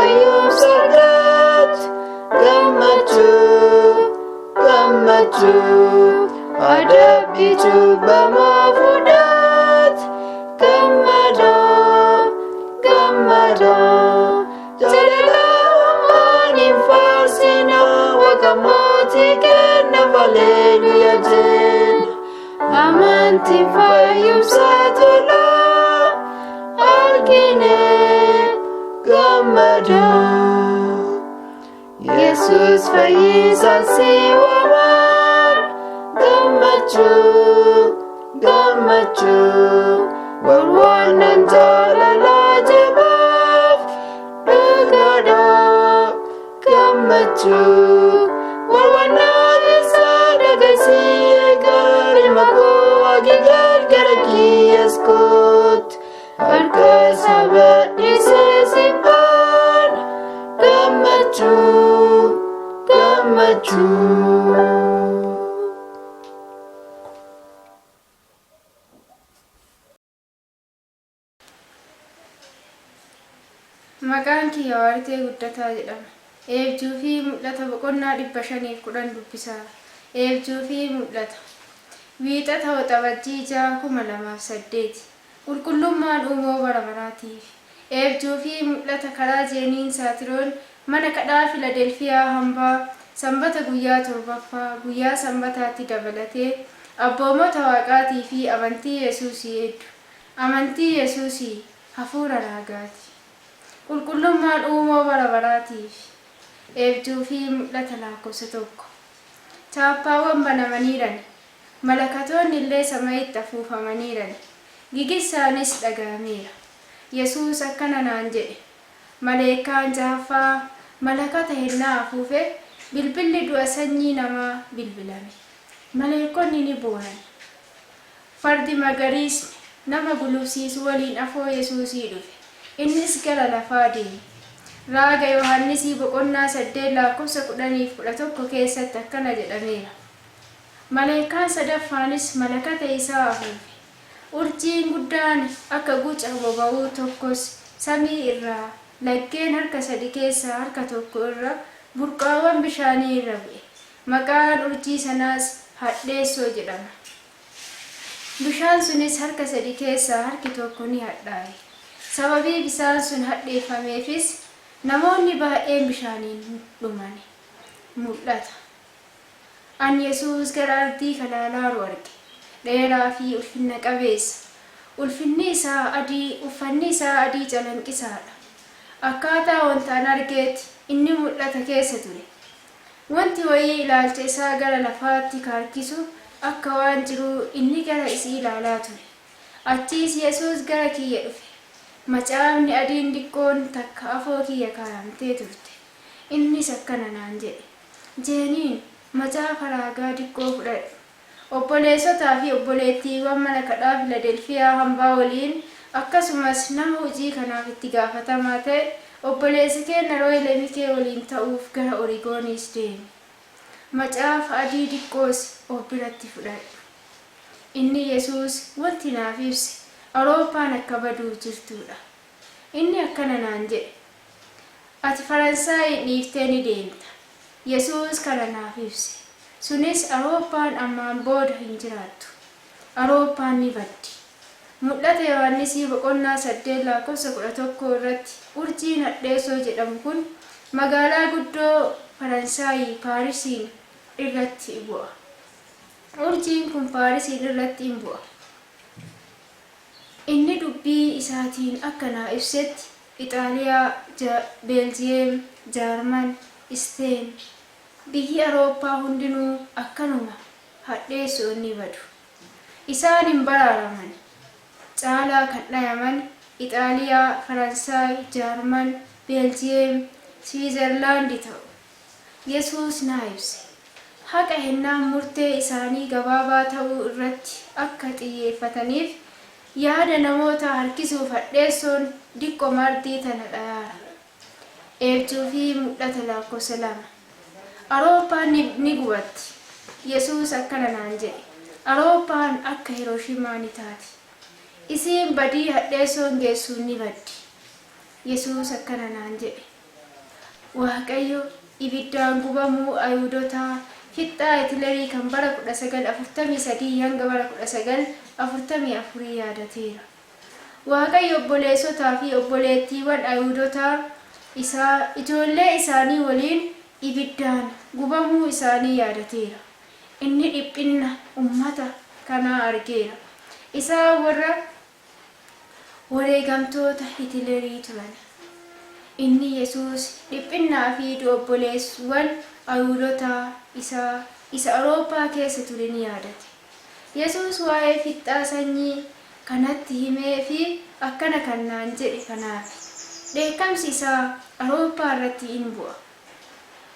fayyum sargat Gammachu Adabbitu bama fudat Gammada Jalala manin farsina Wakamati kenna hallelujah jen Amanti fayyum satola Argine Gammada Jesus fayyisa siwamar Gammachu Warwanan jalala jabaf Dugada Gammachu Warwanan isa dagasi egar Ilmako agigar garaki eskot Harka sabat disesipan Gammachu Maqaan kiyya Waartee Guddataa jedhama. Eebjuu.fi.mulata boqonnaa 510 dubbisaa. Eebjuu.fi.mulata. Wiixata waxabajjii 6,2008. Qulqullummaan uumoo bara baraatiif. Eebjuu.fi.mulata karaa jeeniin saatiroon mana kadhaa Filadelfiyaa hambaa sanbata guyyaa 7ffaa guyyaa sanbataatti dabalatee abboomota waaqaatii fi amantii Yesuusii hedduu. Amantii Yesuusii hafuura raagaati. Qulqullummaan uumoo bara baraatiif. Eebjuu.fi.mulata lakkoofsa 1. Chaappaawwan banamaniiran. Malakatoonni illee samaa'itti afuufamaniiran. Gigissaanis dhaga'ameera. Yesuus akkana naan jedhe. Maleekaan jaaffaa malakata hennaa afuufe bilbilli du'a sanyii namaa bilbilame. Maleekonni ni boo'an. Fardi magariisni nama gulufsiisu waliin afoo Yesuusii dhufe. Innis gara lafaa deeme. Raaga Yohannisii boqonnaa 8 lakkoofsa 10-11 keessatti akkana jedhameera. Maleekaan sadaffaanis malakata isaa afuufe. Urjiin guddaan akka guca boba'uu tokkos samii irraa laggeen harka 3 keessaa harka 1 irra burqaawwan bishaanii irra bu'e. Maqaan urjii sanaas Haadheesoo jedhama. Bishaan sunis harka 3 keessaa harki 1 ni hadhaa'e. Sababii bishaan sun hadheeffameefis namoonni baay'een bishaaniin dhumani. Mul'ata. Ani Yesuus gara ardii kalaalaaru arge. Dheeraa fi ulfinna qabeessa. Uffanni isaa adii calanqisaadha. Akkaataa wantaan argeetti inni mul'ata keessa ture. Wanti wayii ilaalcha isaa gara lafaatti kaarkisu akka waan jiruu inni gara isii ilaalaa ture. Achiis Yesuus gara kiyya dhufe. Macaafni adiin xiqqoon takka afoo kiyya kaa'amtee turte. Innis akkana naan jedhe. Jeeniin macaafa raagaa xiqqoo fudhadhu. Obboleessotaa fi obboleettiiwwan mana kadhaa Filadelfiyaa hambaa waliin akkasumas nama hojii kanaaf itti gaafatamaa ta'e obboleessi keenya Rooyilemikee waliin ta'uuf gara Origoonis deeme. Macaafa adii xiqqoos of biratti fudhadhu. Inni Yesuus wanti naaf ibse Awurooppaan akka baduu jirtudha. Inni akkana naan jedhe. Ati Faransaay dhiiftee ni deemta. Yesuus kana naaf ibse. Sunis Awurooppaan ammaan booda hin jiraattu. Awurooppaan ni baddi. Mul'ata Yohannisii boqonnaa 8 lakkoofsa 11 irratti urjiin Haadheesoo jedhamu kun magaalaa guddoo Faransaay Paarisiin irratti bu'a. Urjiin kun Paarisiin irratti hin bu'a. Inni dubbii isaatiin akka naa ibsetti Ixaaliyaa, Beeljiyeem, Jaarman, Isteen biyyi Awurooppaa hundinuu akkanuma Haadheesoo ni badu. Isaan hin baraaraman. Caalaa kan dhayaman Ixaaliyaa, Faransaay, Jaarman, Beeljiyeem, Swiizerlaandi ta'u. Yesuus naa ibse. Haqa hennaan murtee isaanii gabaabaa ta'uu irratti akka xiyyeeffataniif yaada namoota harkisuuf Haadheesoon diqqoo martii tana dhayaara. Eebjuu.fi.mulata lakkoofsa 2. Awurooppaan ni gubatti. Yesuus akkana naan jedhe. Awurooppaan akka Hirooshimaa ni taati. Isiin badii Haadheesoon geessuun ni baddi. Yesuus akkana naan jedhe. Waaqayyo ibiddaan gubamuu Ayihudootaa fixaa Hitilerii kan bara 1943 hanga bara 1944 yaadateera. Waaqayyo obboleessotaa fi obboleettiiwwan Ayihudootaa ijoollee isaanii waliin ibiddaan gubamuu isaanii yaadateera. Inni dhiphina ummata kanaa argeera. Isaan warra wareegamtoota Hitilerii turan. Inni Yesuus dhiphinaa fi obboleessuwwan Ayihudootaa isa Awurooppaa keessa ture ni yaadate. Yesuus waa'ee fixaa sanyii kanatti himee fi akkana kannaan jedhe kanaaf. Dheekkamsi isaa Awurooppaa irratti in bu'a.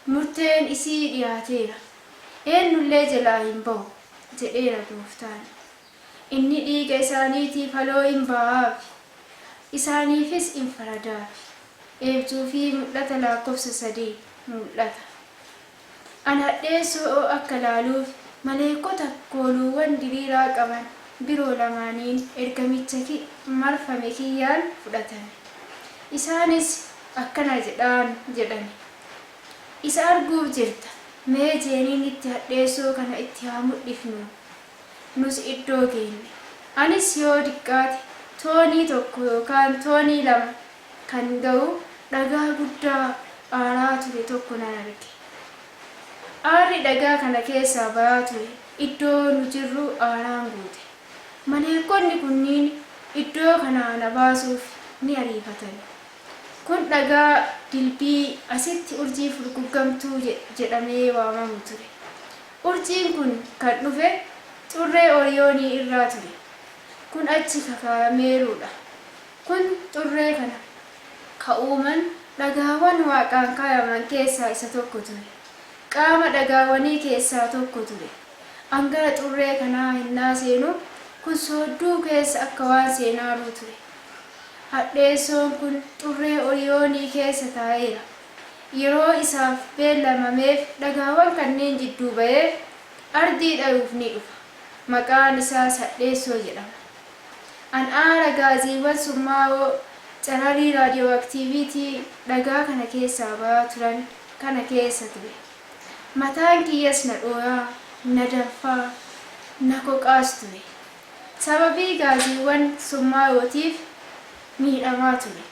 Murteen isii dhiyaateera. Eenyullee jalaa hin ba'u jedheera Gooftaan. Inni dhiiga isaaniitiif haloo hin ba'aafi. Isaaniifis in faradaafi. Eebjuu.fi.mulata lakkoofsa 3 mul'ata. An Haadheesoo akka laaluuf maleekota kooluuwwan diriiraa qaban biroo lamaaniin ergamicha marfame kiyyaan fudhatame. Isaanis akkana jedhan. Isa arguuf jirta. Mee jeeniin itti Haadheesoo kana itti haa mul'ifnu. Nus iddoo geenne. Anis yoo diqqaate toonii 1 yookaan toonii 2 kan ga'u dhagaa guddaa aaraa ture tokko nan arge. Aarri dhagaa kana keessaa ba'aa ture iddoo nu jirru aaraan guute. Maleekonni kunniin iddoo kanaa na baasuuf ni ariifatan. Kun dhagaa dilbii asitti urjii furguggamtuu jedhamee waamamu ture. Urjiin kun kan dhufe xurree Oriyoonii irraa ture. Kun achi kakaayameerudha. Kun xurree kana ka'uuman dhagaawwan waaqaan kaayaman keessaa isa tokko ture. Qaama dhagaawwanii keessaa tokko ture. Angara xurree kanaa hinnaa seenu kun soodduu keessa akka waan seenaaruu ture. Haadheessoon kun xurree Oriyoonii keessa taa'eera. Yeroo isaaf beellamameef dhagaawwan kanneen jidduu ba'ee ardii dha'uuf ni dhufa. Maqaan isaas Haadheesoo jedhama. An aara gaaziiwwan summaa'oo cararii raadiyooaktiiviitii dhagaa kana keessaa ba'aa turan kana keessa ture. Mataan kiyyas na dhooyaa, na danfaa, na koqaas ture. Sababii gaaziiwwan summaa'ootiif miidhamaa ture.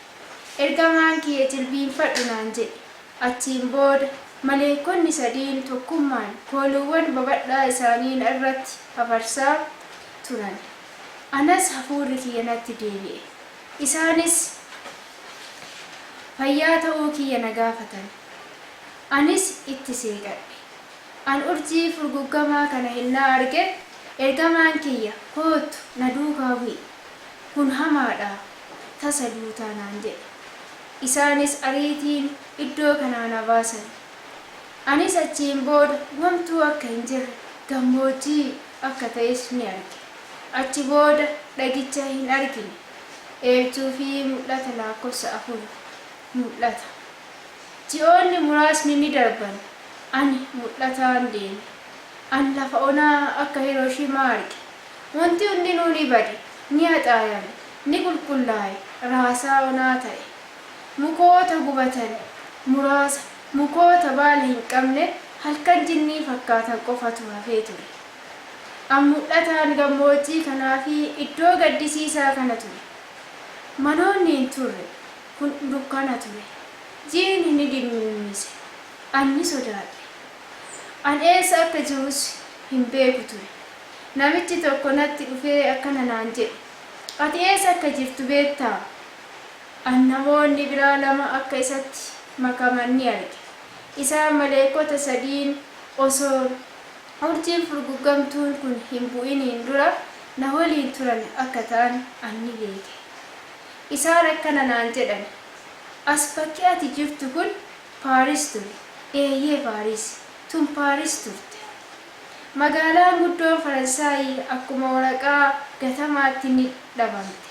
Ergamaan kiyya jilbiinfadhu naan jedhe. Achiin booda maleekonni 3 tokkummaan kooluuwwan babadhaa isaaniin irratti hafarsaa turan. Anas hafuurri kiyya natti deebi'e. Isaanis fayyaa ta'uu kiyya na gaafatan. Anis itti seeqadhe. An urjii furguggamaa kana hinnaa arge ergamaan kiyya kootu na duukaa bu'i. Kun hamaadha. Tasa duutaa naan jedhe. Isaanis ariitiin iddoo kanaa na baasan. Anis achiin booda wantuu akka hin jirre gammoojjii akka ta'es ni arge. Achi booda dhagicha hin argine. Eebjuu.fi.mulata lakkoofsa 4 mul'ata. Ji'oonni muraasni ni darban. Ani mul'ataan deeme. An lafa onaa akka Hirooshimaa arge. Wanti hundinuu ni bade, ni haxaayame, ni qulqullaa'e, raasaa onaa ta'e. Mukoota gubatan muraasa, mukoota baala hin qabne halkan jinnii fakkaatan qofatu hafee ture. An mul'ataan gammoojjii kanaa fi iddoo gaddisiisaa kana ture. Manoonni hin turre, kun dukkana ture. Jiini ni dimimmise. An ni sodaadhe. An eessa akka jirus hin beeku ture. Namichi tokko natti dhufee akkana naan jedhe. Ati eessa akka jirtu beektaa? An namoonni biraa 2 akka isatti makaman ni arge. Isaan maleekota 3 osoo urjiin furguggamtuun kun hin bu'iniin dura na waliin turan akka ta'an an ni beeke. Isaan akkana naan jedhan. As bakki ati jirtu kun Paaris ture. Eeyyee Paaris. Tun Paaris turte. Magaalaan guddoon Faransaayii akkuma waraqaa gatamaatti ni dhabamte.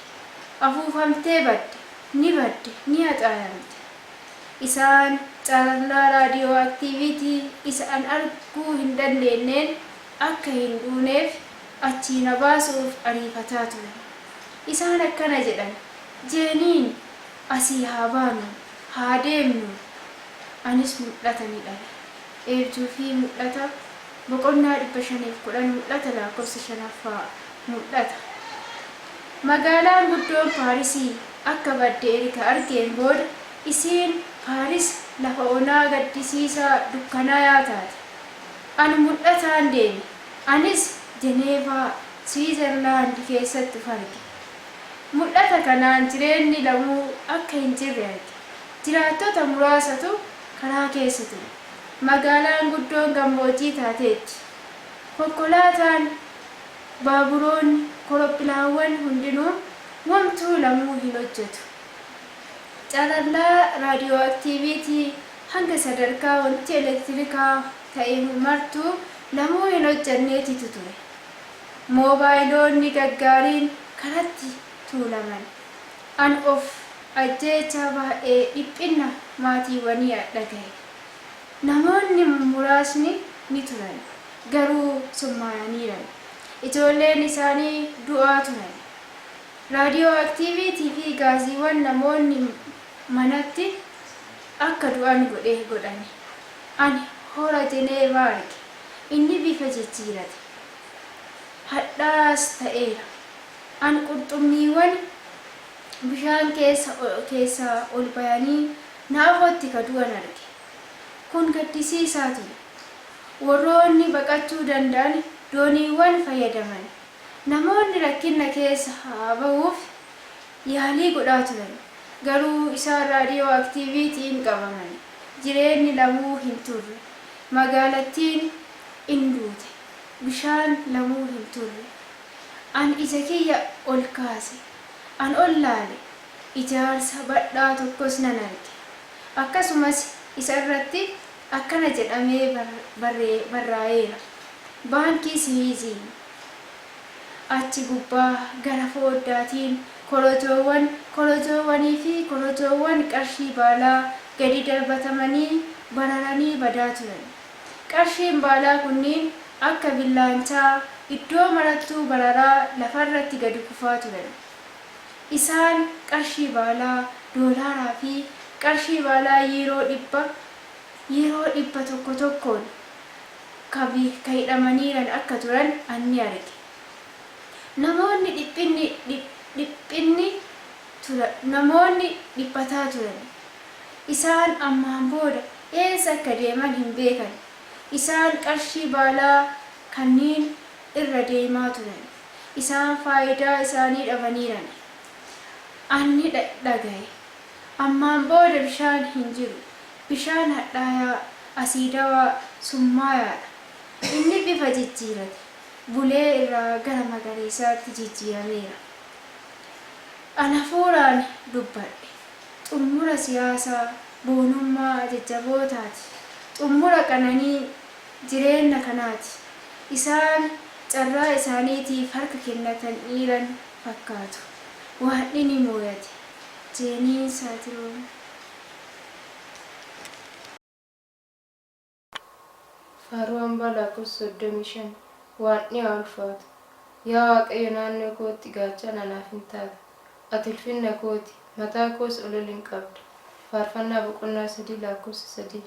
Afuufamtee badde, ni haxaayamte. Isaan caarraa raadiyooaktiiviitii isa an arguu hin dandeenyeen akka hin duuneef achii na baasuuf ariifataa turan. Isaan akkana jedhan. Jeeniin asii haa baanu, haa deemnu. anis mul'ata ni dhabe. Eebjuu fi mul'ata boqonnaa 510 mul'ata lakkoofsa 5ffaa mul'ata. Magaalaan guddoon Paarisii akka badde erga argeen booda isiin Paaris lafa onaa gaddisiisaa dukkanaa taate. Ani mul'ataan deeme. Anis Jeneevaa Switzerland keessatti arge. Mul'ata kanaan jireenyi lamuu akka hin jirre arge. Jiraattota muraasatu karaa keessa ture. Magaalaan guddoon gammoojjii taateetti. Konkolaataan, baaburoonni, korophilaawwan hundinuu wamtuu lamuu hin hojjetu. Carallaa raadiyooaktiiviitii hanga sadarkaa wanti elektirikaa ta'e martuu lamuu hin hojjenneetitu ture. Moobaayiloonni gaggaariin karatti tuulaman. An of ajjeechaa baay'ee dhiphina maatiiwwanii dhagaye. Namoonni muraasni ni turan, garuu summaayaniiran. Ijoolleen isaanii du'aa turan. Raadiyooaktiiviitii fi gaasiiwwan namoonni manatti akka du'an godhani. Ani hora Jeneevaa arge. Inni bifa jijjiirate. Hadhaas ta'eera. An qurxummiiwwan bishaan keessa ol bayanii naafatti du'an arge. Kun gaddisiisaa ture. Warroonni baqachuu danda'an dooniiwwan fayyadaman. Namoonni rakkina keessa haa ba'uuf yaalii godhaa turan. Garuu isaan raadiyooaktiiviitiin qabaman. Jireenyi lamuu hin turre. Magaalattiin in duute. Bishaan lamuu hin turre. An ija kiyya ol kaase. An ol laale. Ijaarsa badhaa tokkos nan arge. Akkasumas isa irratti akkana jedhamee barraa'eera. Baankii Siwiizii. Achi gubbaa gara fooddaatiin korojoowwanii fi korojoowwan qarshii baalaa gadi darbatamanii bararanii badaa turan. Qarshiin baalaa kunniin akka billaanchaa iddoo marattuu bararaa lafarratti gadi kufaa turan. Isaan qarshii baalaa doolaaraa fi qarshii baalaa yeroo dhibba tokkoon hidhamaniiran akka turan ani arge. Namoonni dhiphataa turan. Isaan ammaan booda eessa akka deeman hin beekan. Isaan qarshii baalaa kanneen irra deemaa turan. Isaan faayidaa isaanii dhabaniiran. Ani dhagaye. Ammaan booda bishaan hin jiru. Bishaan hadhaayaa, asiidawaa, summaayaadha. Inni bifa jijjiirate. Bulee irraa gara magariisaatti jijjiirameera. Ana hafuuraan dubbadhe. Xumura siyaasaa, boonummaa jajjabootaati. Xumura qananii jireenya kanaati. Isaan carraa isaaniitiif harka kennatan dhiiran fakkaatu. Waaqni ni moo'ate. Jeeniin Saatiroon. Faaruu lakkoofsa 35. Waaqni haa ulfaatu. Yaa Waaqayyo naannoo kootti gaachana naaf hin taatu. Ati ulfinna kooti, mataa koos ol hin qabdu. Faarfannaa boqonnaa 3 lakkoofsa 3.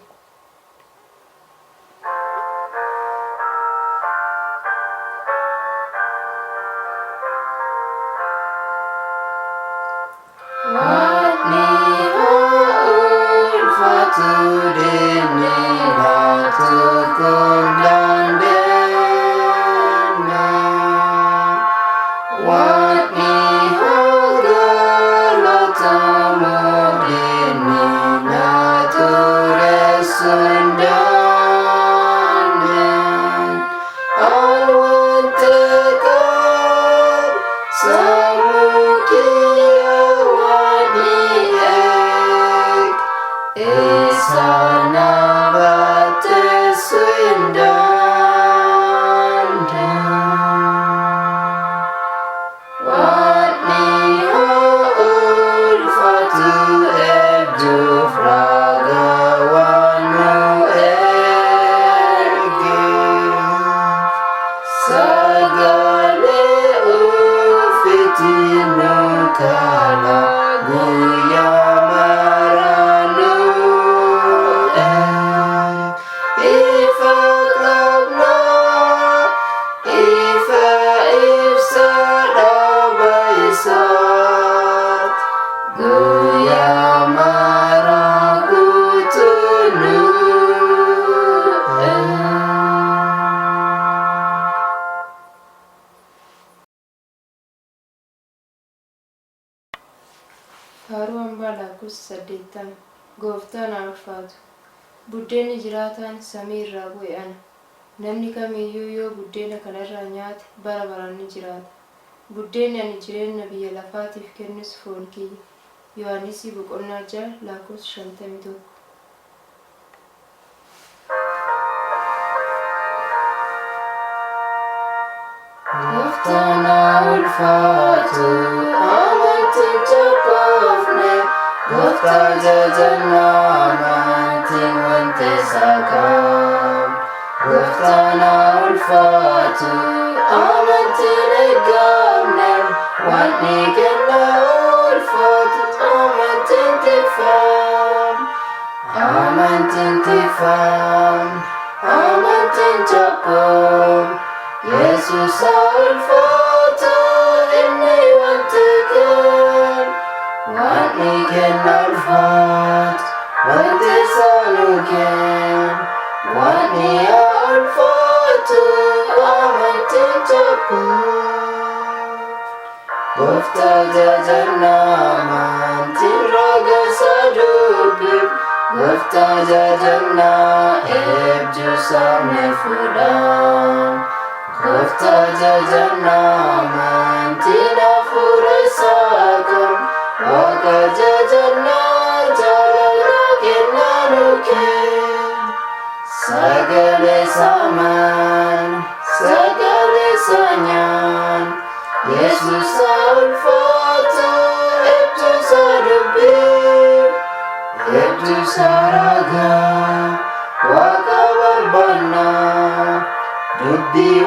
Waaqni haa ulfaatu deemnee laatu koondandee. Sana bate swinda hambaa lakkoofsa 80 Gooftaan haa ulfaatu. Buddeenni jiraataan samii irraa bu'e ana. Namni kamiiyyuu yoo buddeena kanarraa nyaate bara baraan ni jiraata. Buddeenni ani jireenya biyya lafaatiif kennus foon kiyya. Yohaanisii boqonnaa 6 lakkoofsa 51. Gooftaan haa ulfaatu, amantiin jabboofne, Gooftaa jajannaa amantiin wanta isaa qabu. Gooftaan haa ulfaatu, amantiin eegamne, wanni kennaa ulfaatu amantiin tikfamu. Amantiin tikfamu, amantiin jabboofne. Yesus haa ulfaatu, inni wanta kennu, wanni kenna ulfaatu, wanta isaa nu kennu. Wanni haa ulfaatu, amantiin jabboofne. Gooftaa jajannaa amantiin raga isaa dubbiif, Gooftaa jajannaa eebjuu sabni fuudhaan. Gooftaa jajannaa amantiin hafuura isaa qabu, Waaqa jajannaa jaalala kennaa nu kennu. Sagalee isaa maanu, sagalee isaa nyaannu, Yesus haa ulfaatu, eebjuu isaa dubbiif, eebjuu isaa ragaa, Waaqa barbaannaa, dubbii